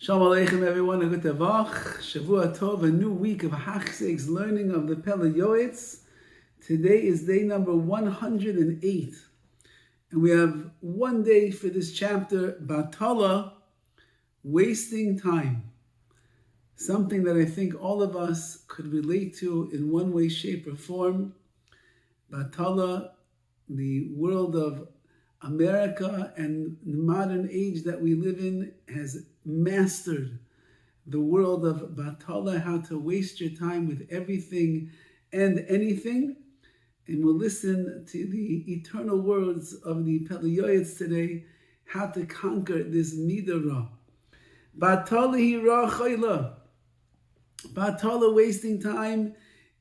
Shalom Aleichem everyone, a good tavach, Shavua Tov, a new week of Hachzeg's learning of the Pele Yoetz. Today is day number 108. And we have one day for this chapter, Batala, wasting time. Something that I think all of us could relate to in one way, shape, or form. Batala, the world of America and the modern age that we live in has mastered the world of Batala, how to waste your time with everything and anything. And we'll listen to the eternal words of the Pele Yoetz today, how to conquer this Midah. Batala hira chayla. Batala, wasting time,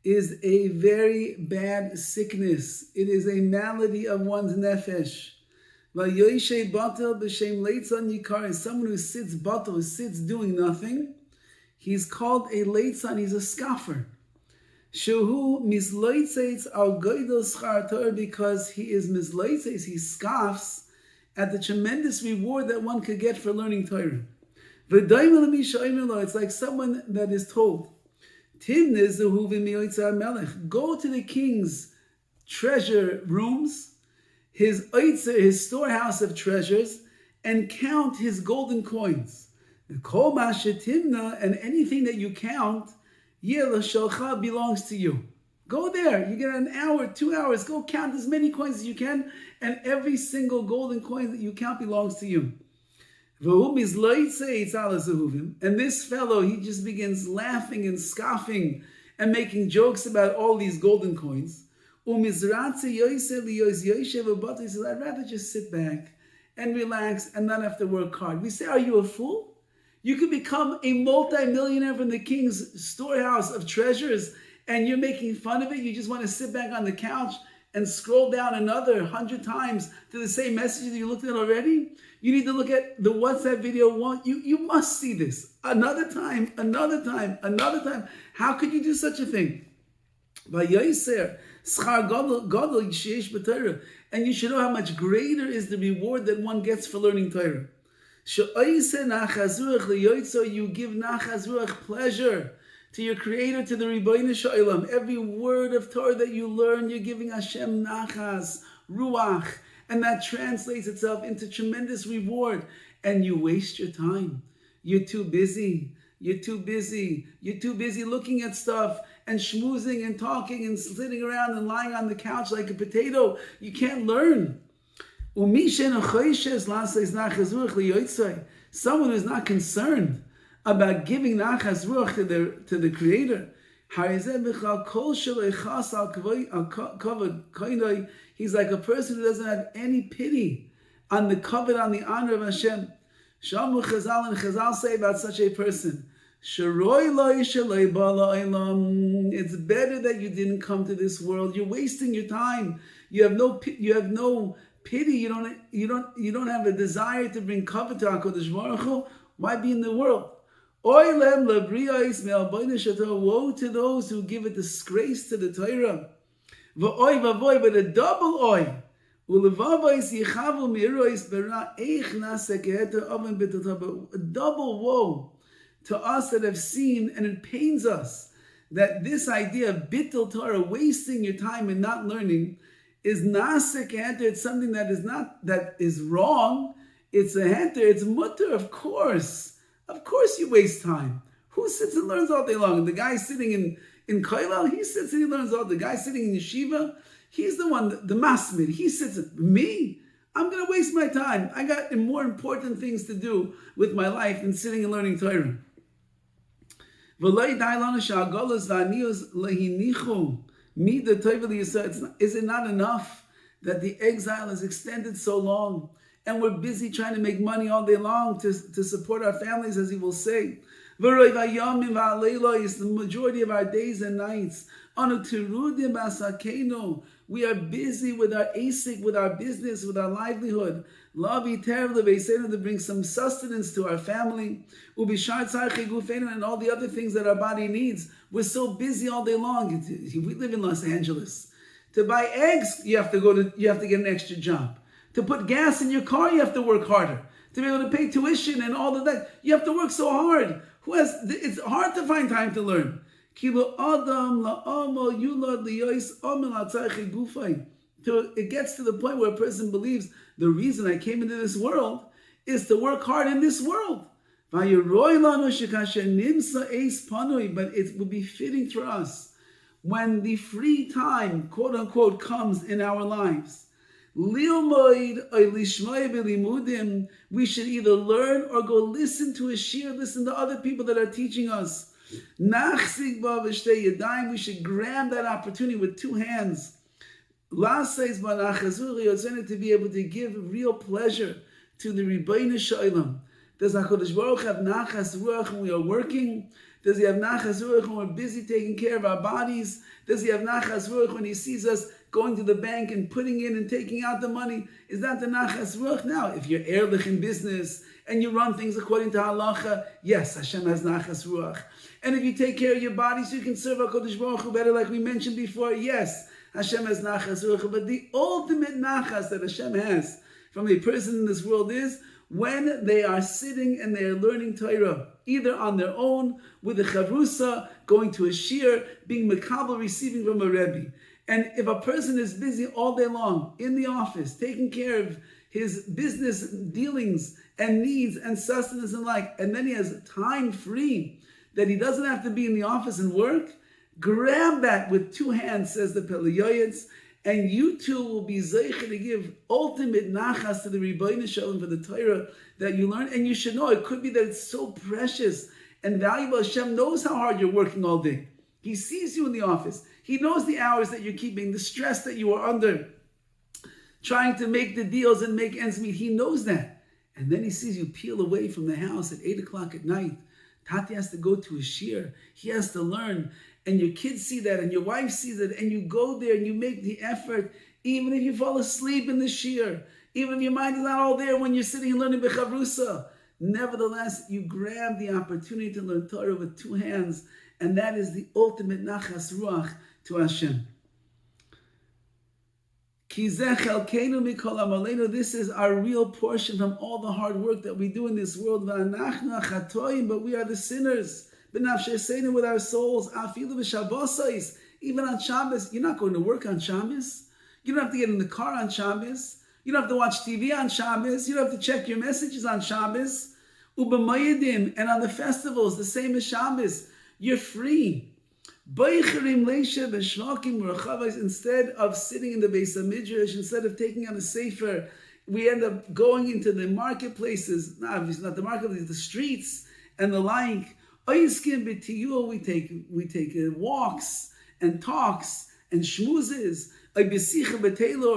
is a very bad sickness. It is a malady of one's nefesh. Vayoyshe batel b'shem leitzan yikar is someone who sits batel, who sits doing nothing. He's called a leitzan, he's a scoffer. Shehu misloitzeitz al goydel schar Torah, because he is misloitzeitz, he scoffs at the tremendous reward that one could get for learning Torah. It's like someone that is told, go to the king's treasure rooms, his storehouse of treasures, and count his golden coins. And anything that you count, belongs to you. Go there. You get an hour, 2 hours. Go count as many coins as you can, and every single golden coin that you count belongs to you. And this fellow, he just begins laughing and scoffing and making jokes about all these golden coins. He says, I'd rather just sit back and relax and not have to work hard. We say, are you a fool? You could become a multi-millionaire from the king's storehouse of treasures, and you're making fun of it. You just want to sit back on the couch and scroll down another 100 times to the same message that you looked at already. You need to look at the WhatsApp video. You must see this. Another time. How could you do such a thing? And you should know how much greater is the reward that one gets for learning Torah. You give nachas ruach, pleasure, to your Creator, to the Rabbi Shalom. Every word of Torah that you learn, you're giving Hashem nachas, ruach, and that translates itself into tremendous reward. And you waste your time. You're too busy looking at stuff and schmoozing and talking and sitting around and lying on the couch like a potato. You can't learn. Someone who's not concerned about giving nachas ruach to the Creator, he's like a person who doesn't have any pity on the kavod, on the honor of Hashem. Shamu Chazal, and Chazal say about such a person, it's better that you didn't come to this world. You're wasting your time. You have no pity. You don't have a desire to bring kavod to HaKadosh Baruch Hu. Why be in the world? Woe to those who give a disgrace to the Torah. But a double oy. A double woe to us that have seen, and it pains us that this idea of bittul Torah, wasting your time and not learning, is nasek heter. It's something that is wrong. It's a heter. It's mutter. Of course you waste time. Who sits and learns all day long? The guy sitting in kollel, he sits and he learns all. The guy sitting in yeshiva, he's the one, the masmid. He sits. Me, I'm going to waste my time. I got more important things to do with my life than sitting and learning Torah. Is it not enough that the exile is extended so long, and we're busy trying to make money all day long to support our families, as he will say? Is the majority of our days and nights. We are busy with our asik, with our business, with our livelihood. To bring some sustenance to our family. And all the other things that our body needs. We're so busy all day long. We live in Los Angeles. To buy eggs, you have to get an extra job. To put gas in your car, you have to work harder. to be able to pay tuition and all of that. You have to work so hard. It's hard to find time to learn. Till it gets to the point where a person believes the reason I came into this world is to work hard in this world. But it would be fitting for us when the free time, quote unquote, comes in our lives. We should either learn or go listen to a shir, listen to other people that are teaching us. We should grab that opportunity with two hands. To be able to give real pleasure to the Rabbi Shalom. Does HaKadosh Baruch have nachas ruach when we are working? Does he have nachas ruach when we're busy taking care of our bodies? Does he have nachas ruach when he sees us going to the bank and putting in and taking out the money? Is that the nachas ruach? Now, if you're ehrlich in business and you run things according to halacha, yes, Hashem has nachas ruach. And if you take care of your body so you can serve HaKadosh Baruch Hu better, like we mentioned before, yes, Hashem has nachas ruach. But the ultimate nachas that Hashem has from a person in this world is when they are sitting and they are learning Torah, either on their own, with a chavrusa, going to a shir, being makabel, receiving from a Rabbi. And if a person is busy all day long in the office, taking care of his business dealings and needs and sustenance and and then he has time free that he doesn't have to be in the office and work, grab that with two hands, says the Pele Yoetz, and you too will be zeicher to give ultimate nachas to the Rabbi Shalom for the Torah that you learn. And you should know, it could be that it's so precious and valuable. Hashem knows how hard you're working all day. He sees you in the office. He knows the hours that you're keeping, the stress that you are under, trying to make the deals and make ends meet. He knows that. And then he sees you peel away from the house at 8 o'clock at night. Tati has to go to a shir. He has to learn. And your kids see that, and your wife sees it, and you go there and you make the effort, even if you fall asleep in the shir, even if your mind is not all there when you're sitting and learning b'chavrusa. Nevertheless, you grab the opportunity to learn Torah with two hands, and that is the ultimate nachas ruach to Hashem. This is our real portion from all the hard work that we do in this world. But we are the sinners. With our souls, even on Shabbos. You're not going to work on Shabbos. You don't have to get in the car on Shabbos. You don't have to watch TV on Shabbos. You don't have to check your messages on Shabbos. And on the festivals, the same as Shabbos, you're free. Instead of sitting in the Beis HaMidrash, instead of taking on a sefer, we end up going into the marketplaces, obviously not the marketplaces, the streets and the like. We take walks and talks and schmoozes. Or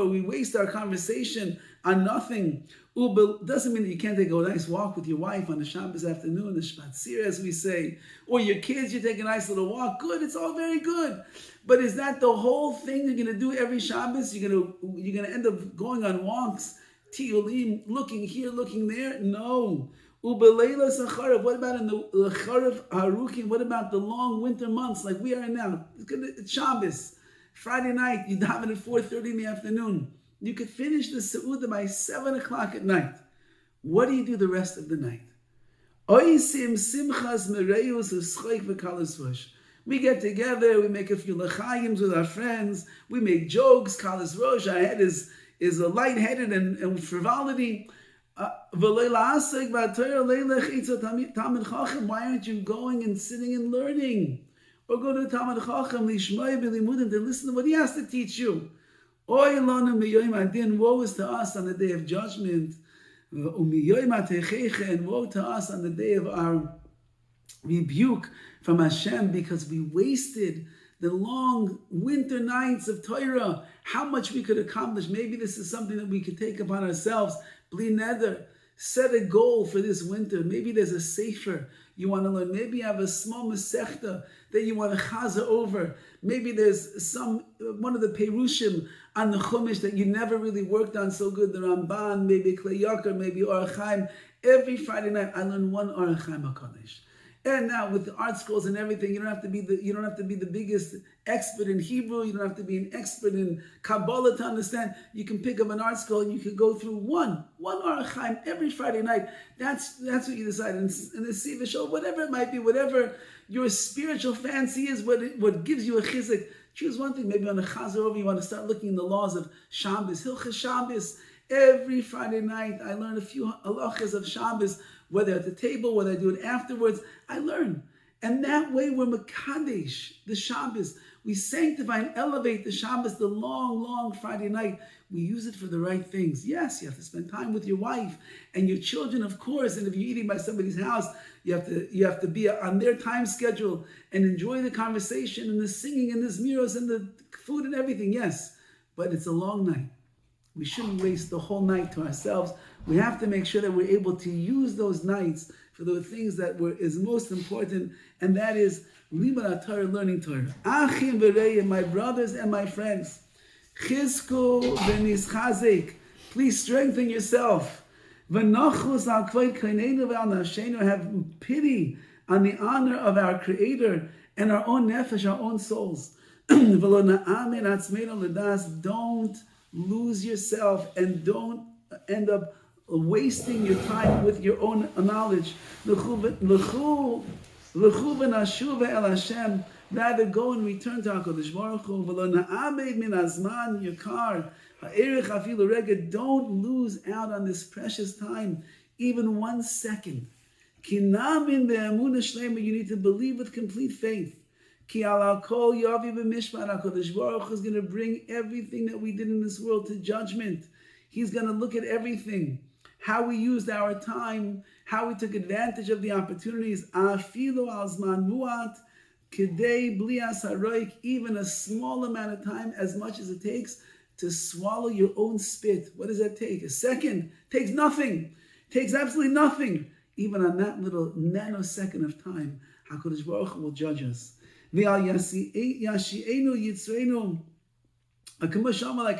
we waste our conversation on nothing. Doesn't mean that you can't take a nice walk with your wife on a Shabbos afternoon, the Shvatzir, as we say. Or your kids, you take a nice little walk. Good, it's all very good. But is that the whole thing you're going to do every Shabbos? You're going to end up going on walks, tiyulim, looking here, looking there? No. What about in the Charif Harukim? What about the long winter months like we are in now? It's Shabbos. Friday night, you daven at 4:30 in the afternoon. You could finish the Seudah by 7 o'clock at night. What do you do the rest of the night? We get together, we make a few lechayims with our friends, we make jokes, kalas rosh, our head is lightheaded and frivolity. Why aren't you going and sitting and learning? Or go to Talmid Chacham to listen to what he has to teach you. Woe is to us on the day of judgment, and woe to us on the day of our rebuke from Hashem, because we wasted the long winter nights of Torah. How much we could accomplish. Maybe this is something that we could take upon ourselves. Bli neder. Set a goal for this winter. Maybe there's a sefer you want to learn. Maybe you have a small masechta that you want to chaza over. Maybe there's one of the perushim on the chumash that you never really worked on so good. The Ramban, maybe Klei Yakar, maybe Orach Chaim. Every Friday night I learn one Orach Chaim HaKadosh. And now with the art schools and everything, you don't have to be the biggest expert in Hebrew. You don't have to be an expert in Kabbalah to understand. You can pick up an art school and you can go through one Orach Chaim every Friday night. That's what you decide. And the Siva show, whatever it might be, whatever your spiritual fancy is, what gives you a chizuk. Choose one thing. Maybe on the Chazar over, you want to start looking in the laws of Shabbos, Hilchas Shabbos. Every Friday night, I learn a few halachas of Shabbos, whether at the table, whether I do it afterwards. I learn. And that way we're Mekadesh, the Shabbos. We sanctify and elevate the Shabbos, the long, long Friday night. We use it for the right things. Yes, you have to spend time with your wife and your children, of course. And if you're eating by somebody's house, you have to be on their time schedule and enjoy the conversation and the singing and the zmiros and the food and everything. Yes, but it's a long night. We shouldn't waste the whole night to ourselves. We have to make sure that we're able to use those nights for the things that is most important, and that is Limud Torah, learning Torah. Achim v'reim, my brothers and my friends, Chizku v'nischazek, please strengthen yourself. V'nachus al kvod kainenu ve'al nafshenu, have pity on the honor of our Creator and our own nefesh, our own souls. V'lo na'amin atzmeinu l'das, don't lose yourself and don't end up wasting your time with your own knowledge. Rather go and return to HaKadosh Baruch Hu. Don't lose out on this precious time, even 1 second. You need to believe with complete faith. HaKadosh Baruch Hu is going to bring everything that we did in this world to judgment. He's going to look at everything, how we used our time, how we took advantage of the opportunities. Even a small amount of time, as much as it takes to swallow your own spit. What does that take? A second. Takes nothing. Takes absolutely nothing. Even on that little nanosecond of time, HaKadosh Baruch Hu will judge us. Like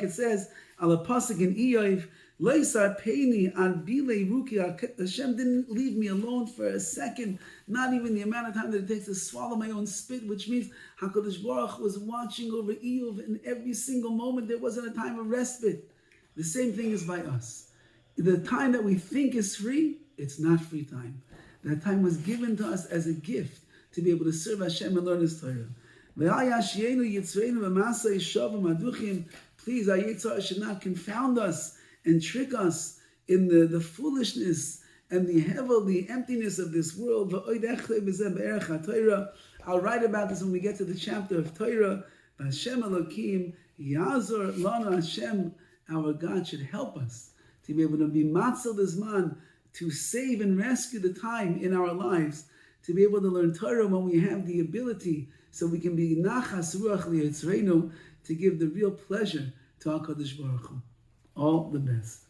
it says, Al Pasuk in Iyov, Hashem didn't leave me alone for a second, not even the amount of time that it takes to swallow my own spit, which means HaKadosh Baruch was watching over Iyov in every single moment. There wasn't a time of respite. The same thing is by us. The time that we think is free, it's not free time. That time was given to us as a gift to be able to serve Hashem and learn His Torah. Please, our Yitzhak should not confound us and trick us in the foolishness and the hevel, the emptiness of this world. I'll write about this when we get to the chapter of Torah. Hashem Elokim, Yazor Lana, Hashem, our God, should help us to be able to be matzel desman, to save and rescue the time in our lives, to be able to learn Torah when we have the ability, so we can be nachas ruach liyitzreinu, to give the real pleasure to HaKadosh Baruch Hu. All the best.